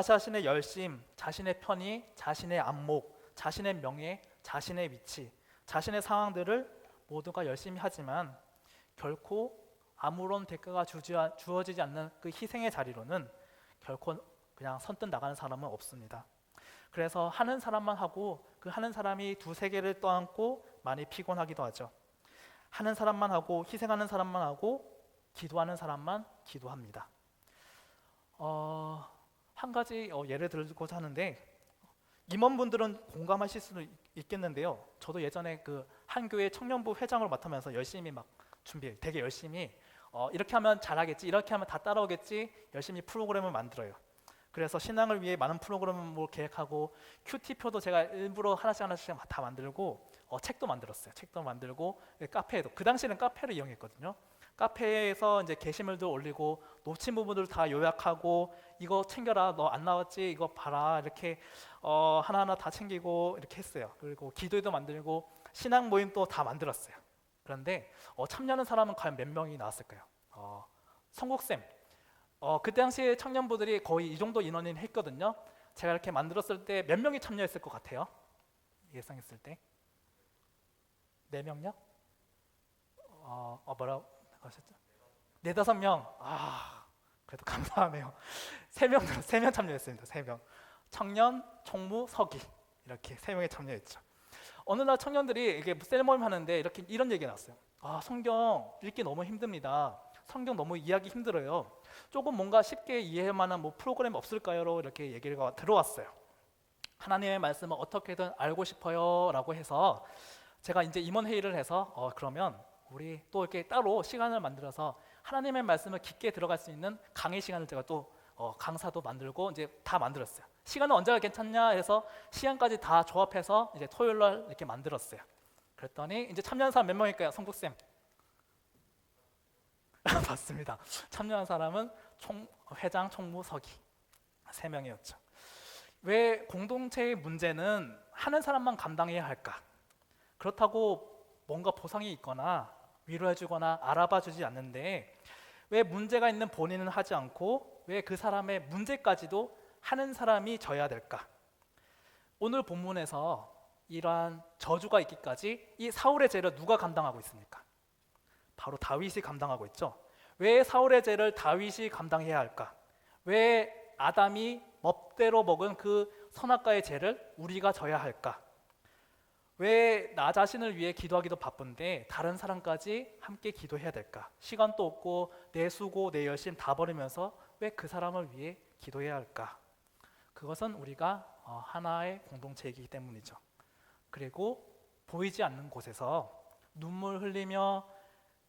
자신의 열심, 자신의 편의, 자신의 안목, 자신의 명예, 자신의 위치, 자신의 상황들을 모두가 열심히 하지만 결코 아무런 대가가 주어지지 않는 그 희생의 자리로는 결코 그냥 선뜻 나가는 사람은 없습니다. 그래서 하는 사람만 하고 그 하는 사람이 두세 개를 떠안고 많이 피곤하기도 하죠. 하는 사람만 하고 희생하는 사람만 하고 기도하는 사람만 기도합니다. 한 가지 예를 들고자 하는데 임원분들은 공감하실 수도 있겠는데요. 저도 예전에 그 한 교회 청년부 회장을 맡으면서 열심히 막 되게 열심히 이렇게 하면 잘하겠지, 이렇게 하면 다 따라오겠지 열심히 프로그램을 만들어요. 그래서 신앙을 위해 많은 프로그램을 계획하고 큐티표도 제가 일부러 하나씩 다 만들고 책도 만들었어요. 책도 만들고 카페에도 그 당시에는 카페를 이용했거든요. 카페에서 이제 게시물도 올리고 놓친 부분들 다 요약하고 이거 챙겨라, 너 안 나왔지, 이거 봐라, 이렇게 하나하나 다 챙기고 이렇게 했어요. 그리고 기도회도 만들고 신앙 모임도 다 만들었어요. 그런데 참여하는 사람은 과연 몇 명이 나왔을까요? 성국쌤, 그때 당시에 청년부들이 거의 이 정도 인원이 했거든요. 제가 이렇게 만들었을 때 몇 명이 참여했을 것 같아요? 예상했을 때 4명요? 뭐라고 하셨죠? 4-5명. 그래도 감사하네요. 3명 참여했습니다. 3명. 청년, 총무, 서기 이렇게 3명이 참여했죠. 어느 날 청년들이 이게 셀모임 하는데 이런 얘기가 나왔어요. 성경 읽기 너무 힘듭니다. 성경 너무 이해하기 힘들어요. 조금 뭔가 쉽게 이해할 만한 프로그램 없을까요? 이렇게 얘기가 들어왔어요. 하나님의 말씀을 어떻게든 알고 싶어요 라고 해서 제가 이제 임원회의를 해서 그러면 우리 또 이렇게 따로 시간을 만들어서 하나님의 말씀을 깊게 들어갈 수 있는 강의 시간을 제가 또 강사도 만들고 이제 다 만들었어요. 시간은 언제가 괜찮냐 해서 시간까지 다 조합해서 이제 토요일 날 이렇게 만들었어요. 그랬더니 이제 참여한 사람 몇 명일까요? 성국쌤. 맞습니다. 참여한 사람은 회장, 총무, 서기 3명이었죠. 왜 공동체의 문제는 하는 사람만 감당해야 할까? 그렇다고 뭔가 보상이 있거나 위로해주거나 알아봐주지 않는데 왜 문제가 있는 본인은 하지 않고 왜 그 사람의 문제까지도 하는 사람이 져야 될까? 오늘 본문에서 이러한 저주가 있기까지 이 사울의 죄를 누가 감당하고 있습니까? 바로 다윗이 감당하고 있죠. 왜 사울의 죄를 다윗이 감당해야 할까? 왜 아담이 멋대로 먹은 그 선악과의 죄를 우리가 져야 할까? 왜 나 자신을 위해 기도하기도 바쁜데 다른 사람까지 함께 기도해야 될까? 시간도 없고 내 수고 내 열심 다 버리면서 왜 그 사람을 위해 기도해야 할까? 그것은 우리가 하나의 공동체이기 때문이죠. 그리고 보이지 않는 곳에서 눈물 흘리며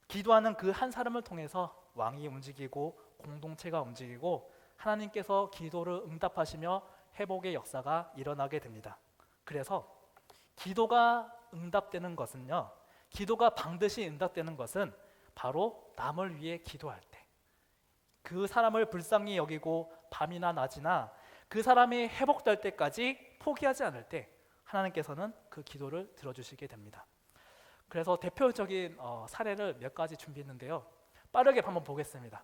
기도하는 그 한 사람을 통해서 왕이 움직이고 공동체가 움직이고 하나님께서 기도를 응답하시며 회복의 역사가 일어나게 됩니다. 그래서 기도가 응답되는 것은요, 기도가 반드시 응답되는 것은 바로 남을 위해 기도할 때, 그 사람을 불쌍히 여기고 밤이나 낮이나 그 사람이 회복될 때까지 포기하지 않을 때 하나님께서는 그 기도를 들어주시게 됩니다. 그래서 대표적인 사례를 몇 가지 준비했는데요. 빠르게 한번 보겠습니다.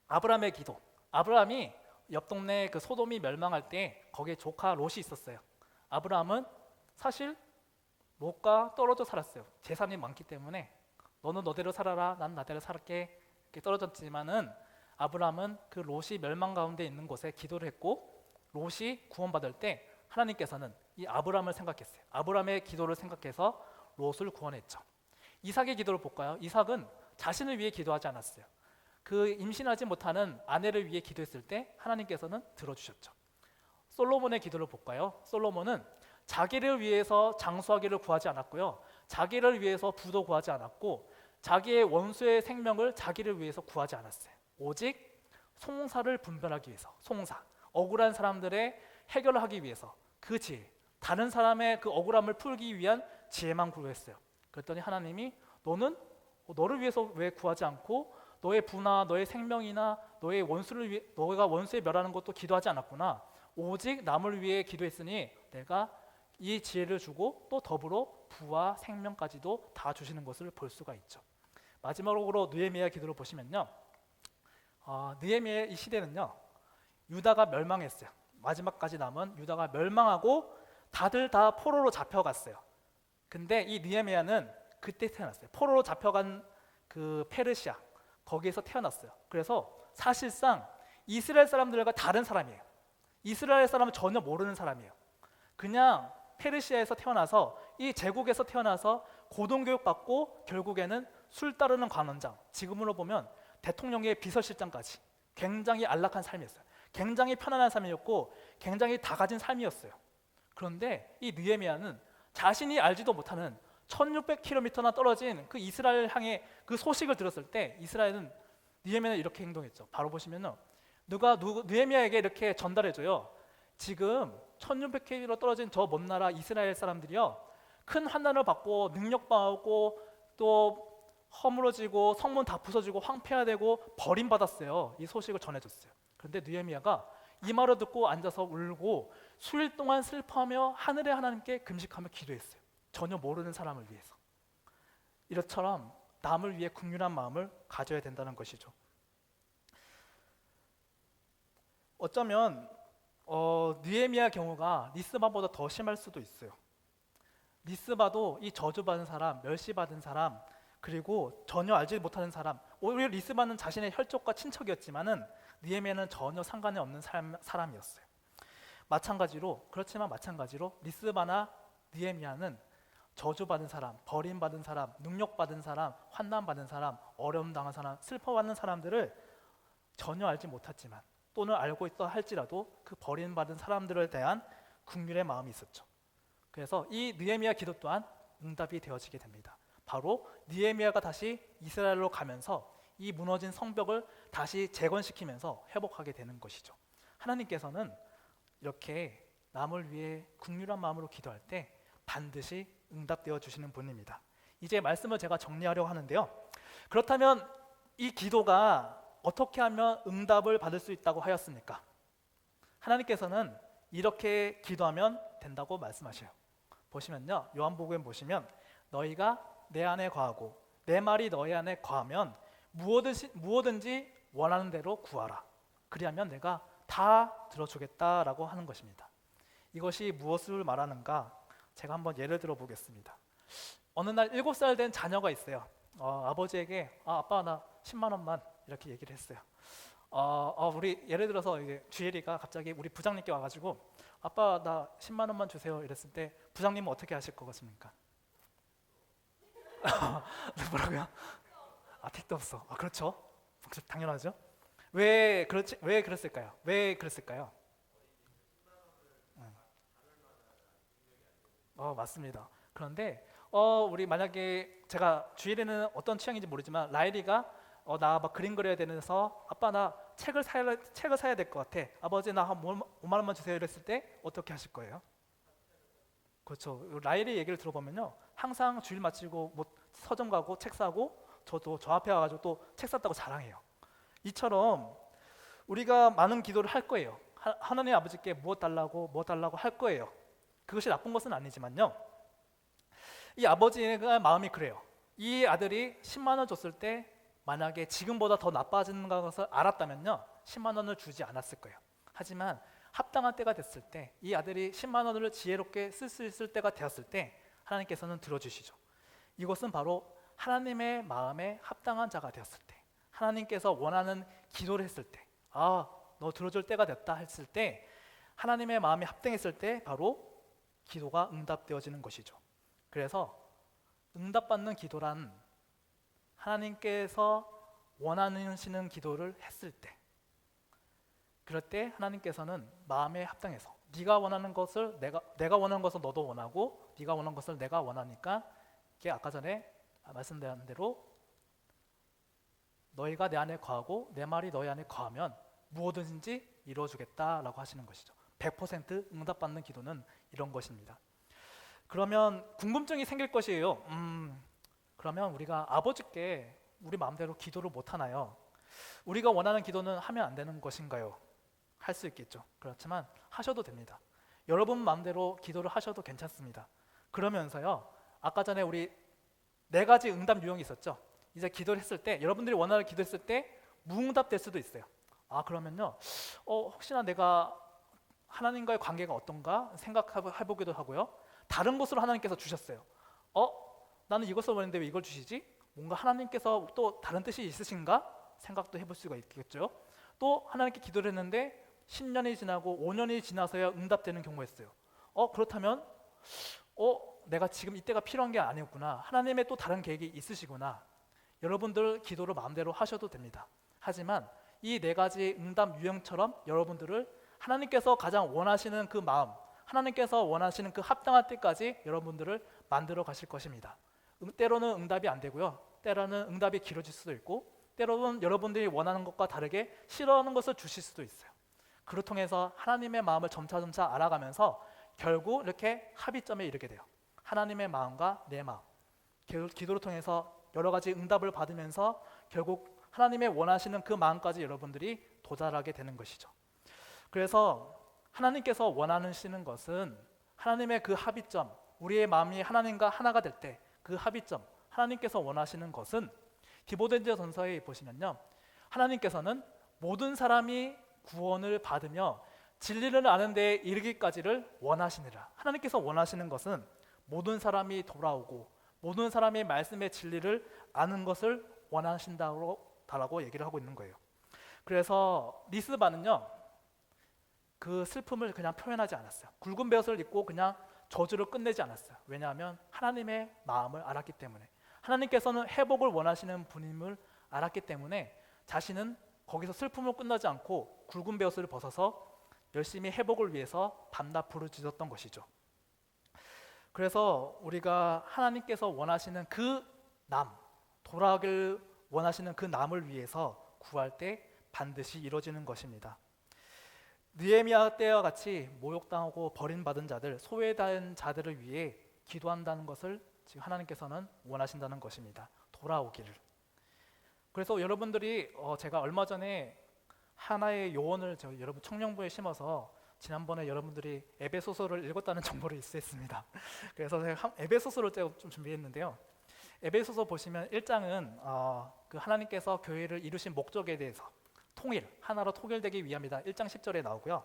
아브라함의 기도. 아브라함이 옆 동네 그 소돔이 멸망할 때 거기에 조카 롯이 있었어요. 아브라함은 사실 롯과 떨어져 살았어요. 재산이 많기 때문에 너는 너대로 살아라, 난 나대로 살게 이렇게 떨어졌지만은 아브라함은 그 롯이 멸망 가운데 있는 곳에 기도를 했고 롯이 구원받을 때 하나님께서는 이 아브라함을 생각했어요. 아브라함의 기도를 생각해서 롯을 구원했죠. 이삭의 기도를 볼까요? 이삭은 자신을 위해 기도하지 않았어요. 그 임신하지 못하는 아내를 위해 기도했을 때 하나님께서는 들어주셨죠. 솔로몬의 기도를 볼까요? 솔로몬은 자기를 위해서 장수하기를 구하지 않았고요. 자기를 위해서 부도 구하지 않았고 자기의 원수의 생명을 자기를 위해서 구하지 않았어요. 오직 송사를 분별하기 위해서, 송사, 억울한 사람들의 해결을 하기 위해서 그 지혜, 다른 사람의 그 억울함을 풀기 위한 지혜만 구했어요. 그랬더니 하나님이 너를 위해서 왜 구하지 않고 너의 부나 너의 생명이나 너의 원수를 위해 너가 원수에 멸하는 것도 기도하지 않았구나. 오직 남을 위해 기도했으니 내가 이 지혜를 주고 또 더불어 부와 생명까지도 다 주시는 것을 볼 수가 있죠. 마지막으로 느헤미야 기도를 보시면요, 느헤미야의 이 시대는요, 유다가 멸망했어요. 마지막까지 남은 유다가 멸망하고 다들 다 포로로 잡혀갔어요. 근데 이 느헤미야는 그때 태어났어요. 포로로 잡혀간 그 페르시아, 거기에서 태어났어요. 그래서 사실상 이스라엘 사람들과 다른 사람이에요. 이스라엘 사람은 전혀 모르는 사람이에요. 그냥 페르시아에서 태어나서 이 제국에서 태어나서 고등교육 받고 결국에는 술 따르는 관원장, 지금으로 보면 대통령의 비서실장까지 굉장히 안락한 삶이었어요. 굉장히 편안한 삶이었고 굉장히 다 가진 삶이었어요. 그런데 이 느헤미야는 자신이 알지도 못하는 1600km나 떨어진 그 이스라엘 향해 그 소식을 들었을 때 이스라엘은 느헤미야는 이렇게 행동했죠. 바로 보시면은 느헤미야에게 이렇게 전달해줘요. 지금 1600km 떨어진 저 먼 나라 이스라엘 사람들이요, 큰 환난을 받고 능력당하고 또 허물어지고 성문 다 부서지고 황폐화되고 버림받았어요. 이 소식을 전해줬어요. 그런데 느헤미야가 이 말을 듣고 앉아서 울고 수일 동안 슬퍼하며 하늘의 하나님께 금식하며 기도했어요. 전혀 모르는 사람을 위해서. 이처럼 남을 위해 긍휼한 마음을 가져야 된다는 것이죠. 어쩌면 느헤미야 경우가 리스바보다 더 심할 수도 있어요. 리스바도 이 저주받은 사람, 멸시받은 사람, 그리고 전혀 알지 못하는 사람, 오히려 리스바는 자신의 혈족과 친척이었지만은 느헤미야는 전혀 상관이 없는 사람이었어요. 그렇지만 마찬가지로 리스바나 느헤미야는 저주받은 사람, 버림받은 사람, 능력받은 사람, 환난받은 사람, 어려움 당한 사람, 슬퍼받는 사람들을 전혀 알지 못했지만 또는 알고 있다 할지라도 그 버림받은 사람들에 대한 긍휼의 마음이 있었죠. 그래서 이 느헤미야 기도 또한 응답이 되어지게 됩니다. 바로 느헤미야가 다시 이스라엘로 가면서 이 무너진 성벽을 다시 재건시키면서 회복하게 되는 것이죠. 하나님께서는 이렇게 남을 위해 긍휼한 마음으로 기도할 때 반드시 응답되어 주시는 분입니다. 이제 말씀을 제가 정리하려고 하는데요. 그렇다면 이 기도가 어떻게 하면 응답을 받을 수 있다고 하였습니까? 하나님께서는 이렇게 기도하면 된다고 말씀하셔요. 보시면요, 요한복음 보시면 너희가 내 안에 거하고 내 말이 너희 안에 거하면 무엇든지 원하는 대로 구하라. 그리하면 내가 다 들어주겠다라고 하는 것입니다. 이것이 무엇을 말하는가? 제가 한번 예를 들어 보겠습니다. 어느 날 7살 된 자녀가 있어요. 아버지에게 아빠 나 10만 원만 이렇게 얘기를 했어요. 우리 예를 들어서 이제 주혜리가 갑자기 우리 부장님께 와가지고 아빠 나 10만 원만 주세요 이랬을 때 부장님은 어떻게 하실 것 같습니까? 뭐라고요? 택도 없어. 그렇죠. 당연하죠. 왜 그랬을까요? 왜 그랬을까요? 맞습니다. 그런데 우리 만약에 제가 주일에는 어떤 취향인지 모르지만 라일이가 나 막 그림 그려야 되면서 아빠 나 책을 사야 될 것 같아. 아버지 나 한 5만 원만 주세요 이랬을 때 어떻게 하실 거예요? 그렇죠. 라일의 얘기를 들어보면요, 항상 주일 마치고 뭐 서점 가고 책 사고 저도 저 앞에 와가지고 또 책 샀다고 자랑해요. 이처럼 우리가 많은 기도를 할 거예요. 하나님 아버지께 무엇 달라고 할 거예요. 그것이 나쁜 것은 아니지만요, 이 아버지의 마음이 그래요. 이 아들이 10만 원 줬을 때 만약에 지금보다 더 나빠지는 것을 알았다면요 10만 원을 주지 않았을 거예요. 하지만 합당한 때가 됐을 때 이 아들이 10만 원을 지혜롭게 쓸 수 있을 때가 되었을 때 하나님께서는 들어주시죠. 이것은 바로 하나님의 마음에 합당한 자가 되었을 때, 하나님께서 원하는 기도를 했을 때, 너 들어줄 때가 됐다 했을 때, 하나님의 마음이 합당했을 때 바로 기도가 응답되어지는 것이죠. 그래서 응답받는 기도란 하나님께서 원하시는 기도를 했을 때, 그럴 때 하나님께서는 마음에 합당해서 네가 원하는 것을 내가 원하는 것을 너도 원하고 네가 원하는 것을 내가 원하니까, 이게 아까 전에 말씀드린 대로 너희가 내 안에 거하고 내 말이 너희 안에 거하면 무엇든지 이루어주겠다라고 하시는 것이죠. 100% 응답받는 기도는 이런 것입니다. 그러면 궁금증이 생길 것이에요. 그러면 우리가 아버지께 우리 마음대로 기도를 못 하나요? 우리가 원하는 기도는 하면 안 되는 것인가요? 할 수 있겠죠. 그렇지만 하셔도 됩니다. 여러분 마음대로 기도를 하셔도 괜찮습니다. 그러면서요, 아까 전에 우리 4가지 응답 유형이 있었죠. 이제 기도를 했을 때, 여러분들이 원하는 기도했을 때 무응답될 수도 있어요. 그러면요, 혹시나 내가 하나님과의 관계가 어떤가 생각해보기도 하고요. 다른 것으로 하나님께서 주셨어요. 나는 이것을 원했는데 왜 이걸 주시지? 뭔가 하나님께서 또 다른 뜻이 있으신가? 생각도 해볼 수가 있겠죠. 또 하나님께 기도를 했는데 10년이 지나고 5년이 지나서야 응답되는 경우가 있어요. 그렇다면 내가 지금 이때가 필요한 게 아니었구나. 하나님의 또 다른 계획이 있으시구나. 여러분들 기도를 마음대로 하셔도 됩니다. 하지만 이 4가지 응답 유형처럼 여러분들을 하나님께서 가장 원하시는 그 마음, 하나님께서 원하시는 그 합당한 때까지 여러분들을 만들어 가실 것입니다. 때로는 응답이 안 되고요. 때로는 응답이 길어질 수도 있고, 때로는 여러분들이 원하는 것과 다르게 싫어하는 것을 주실 수도 있어요. 그를 통해서 하나님의 마음을 점차 알아가면서 결국 이렇게 합의점에 이르게 돼요. 하나님의 마음과 내 마음. 기도를 통해서 여러 가지 응답을 받으면서 결국 하나님의 원하시는 그 마음까지 여러분들이 도달하게 되는 것이죠. 그래서 하나님께서 원하시는 것은 하나님의 그 합의점, 우리의 마음이 하나님과 하나가 될 때 그 합의점, 하나님께서 원하시는 것은 디모데전서에 보시면요, 하나님께서는 모든 사람이 구원을 받으며 진리를 아는 데에 이르기까지를 원하시니라. 하나님께서 원하시는 것은 모든 사람이 돌아오고 모든 사람이 말씀의 진리를 아는 것을 원하신다고 얘기를 하고 있는 거예요. 그래서 리스바는요, 그 슬픔을 그냥 표현하지 않았어요. 굵은 벼슬을 입고 그냥 저주를 끝내지 않았어요. 왜냐하면 하나님의 마음을 알았기 때문에, 하나님께서는 회복을 원하시는 분임을 알았기 때문에 자신은 거기서 슬픔을 끝나지 않고 굵은 벼슬을 벗어서 열심히 회복을 위해서 밤낮 부르짖었던 것이죠. 그래서 우리가 하나님께서 원하시는 그 남, 돌아가길 원하시는 그 남을 위해서 구할 때 반드시 이루어지는 것입니다. 느헤미야 때와 같이 모욕당하고 버림받은 자들, 소외된 자들을 위해 기도한다는 것을 지금 하나님께서는 원하신다는 것입니다. 돌아오기를. 그래서 여러분들이 제가 얼마 전에 하나의 요원을 여러분 청년부에 심어서 지난번에 여러분들이 에베소서를 읽었다는 정보를 입수했습니다. 그래서 제가 에베소서를 좀 준비했는데요. 에베소서 보시면 1장은 그 하나님께서 교회를 이루신 목적에 대해서 통일, 하나로 통일되기 위함이다. 1장 10절에 나오고요.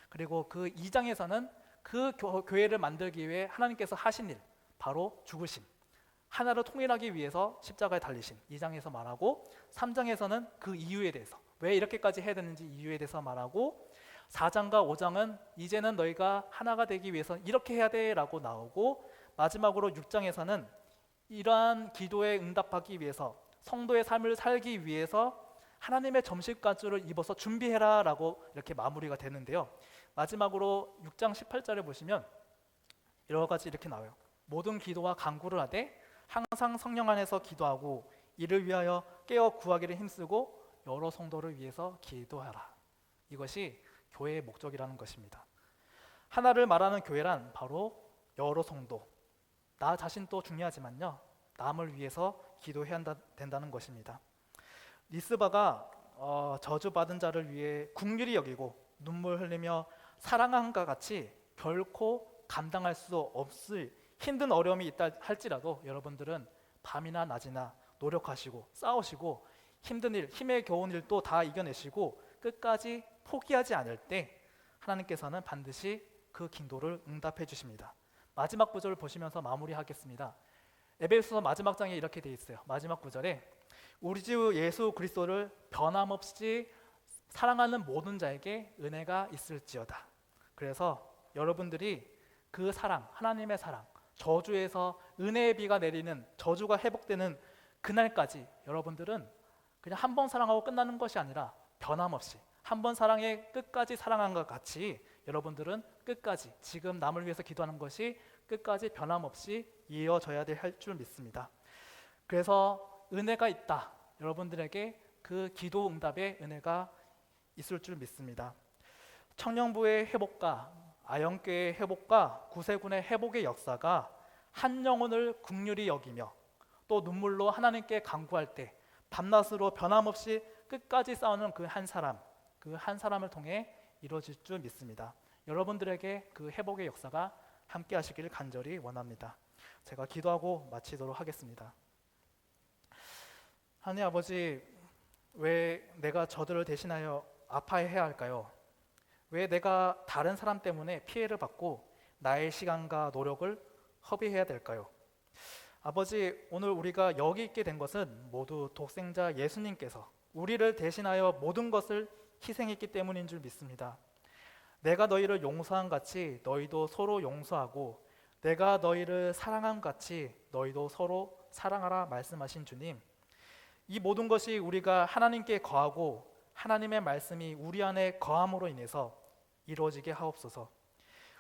그리고 그 2장에서는 그 교회를 만들기 위해 하나님께서 하신 일, 바로 죽으심, 하나로 통일하기 위해서 십자가에 달리신 2장에서 말하고, 3장에서는 그 이유에 대해서 왜 이렇게까지 해야 되는지 이유에 대해서 말하고, 4장과 5장은 이제는 너희가 하나가 되기 위해서 이렇게 해야 돼 라고 나오고, 마지막으로 6장에서는 이러한 기도에 응답하기 위해서 성도의 삶을 살기 위해서 하나님의 점심가주를 입어서 준비해라 라고 이렇게 마무리가 되는데요. 마지막으로 6장 18절에 보시면 여러 가지 이렇게 나와요. 모든 기도와 간구를 하되 항상 성령 안에서 기도하고 이를 위하여 깨어 구하기를 힘쓰고 여러 성도를 위해서 기도하라. 이것이 교회의 목적이라는 것입니다. 하나를 말하는 교회란 바로 여러 성도, 나 자신도 중요하지만요, 남을 위해서 기도해야 된다는 것입니다. 리스바가 저주받은 자를 위해 긍휼히 여기고 눈물 흘리며 사랑함과 같이 결코 감당할 수 없을 힘든 어려움이 있다 할지라도 여러분들은 밤이나 낮이나 노력하시고 싸우시고 힘든 일, 힘에 겨운 일도 다 이겨내시고 끝까지 포기하지 않을 때 하나님께서는 반드시 그 기도를 응답해 주십니다. 마지막 구절을 보시면서 마무리하겠습니다. 에베소서 마지막 장에 이렇게 돼 있어요. 마지막 구절에 우리 주 예수 그리스도를 변함없이 사랑하는 모든 자에게 은혜가 있을지어다. 그래서 여러분들이 그 사랑, 하나님의 사랑, 저주에서 은혜의 비가 내리는, 저주가 회복되는 그날까지 여러분들은 그냥 한 번 사랑하고 끝나는 것이 아니라 변함없이 한 번 사랑해 끝까지 사랑한 것 같이 여러분들은 끝까지 지금 남을 위해서 기도하는 것이 끝까지 변함없이 이어져야 할 줄 믿습니다. 그래서 은혜가 있다. 여러분들에게 그 기도 응답의 은혜가 있을 줄 믿습니다. 청년부의 회복과 아영교의 회복과 구세군의 회복의 역사가 한 영혼을 긍휼히 여기며 또 눈물로 하나님께 간구할 때 밤낮으로 변함없이 끝까지 싸우는 그 한 사람, 그 한 사람을 통해 이루어질 줄 믿습니다. 여러분들에게 그 회복의 역사가 함께 하시길 간절히 원합니다. 제가 기도하고 마치도록 하겠습니다. 하나님 아버지, 왜 내가 저들을 대신하여 아파해야 할까요? 왜 내가 다른 사람 때문에 피해를 받고 나의 시간과 노력을 허비해야 될까요? 아버지, 오늘 우리가 여기 있게 된 것은 모두 독생자 예수님께서 우리를 대신하여 모든 것을 희생했기 때문인 줄 믿습니다. 내가 너희를 용서한 같이 너희도 서로 용서하고 내가 너희를 사랑한 같이 너희도 서로 사랑하라 말씀하신 주님, 이 모든 것이 우리가 하나님께 거하고 하나님의 말씀이 우리 안에 거함으로 인해서 이루어지게 하옵소서.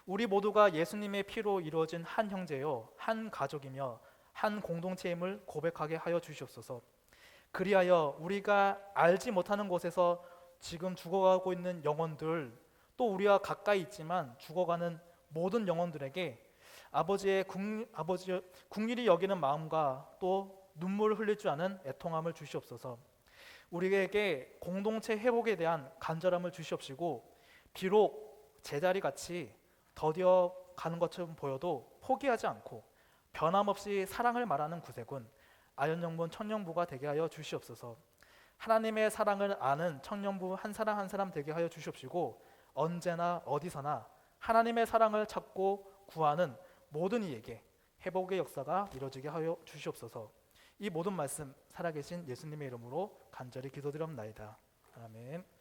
우리 모두가 예수님의 피로 이루어진 한 형제요 한 가족이며 한 공동체임을 고백하게 하여 주시옵소서. 그리하여 우리가 알지 못하는 곳에서 지금 죽어가고 있는 영혼들, 또 우리와 가까이 있지만 죽어가는 모든 영혼들에게 아버지의 긍휼히 여기는 마음과 또 눈물을 흘릴 줄 아는 애통함을 주시옵소서. 우리에게 공동체 회복에 대한 간절함을 주시옵시고, 비록 제자리같이 더디어 가는 것처럼 보여도 포기하지 않고 변함없이 사랑을 말하는 구세군 아현영분 청년부가 되게 하여 주시옵소서. 하나님의 사랑을 아는 청년부 한 사람 한 사람 되게 하여 주시옵시고, 언제나 어디서나 하나님의 사랑을 찾고 구하는 모든 이에게 회복의 역사가 이루어지게 하여 주시옵소서. 이 모든 말씀 살아계신 예수님의 이름으로 간절히 기도드립나이다. 아멘.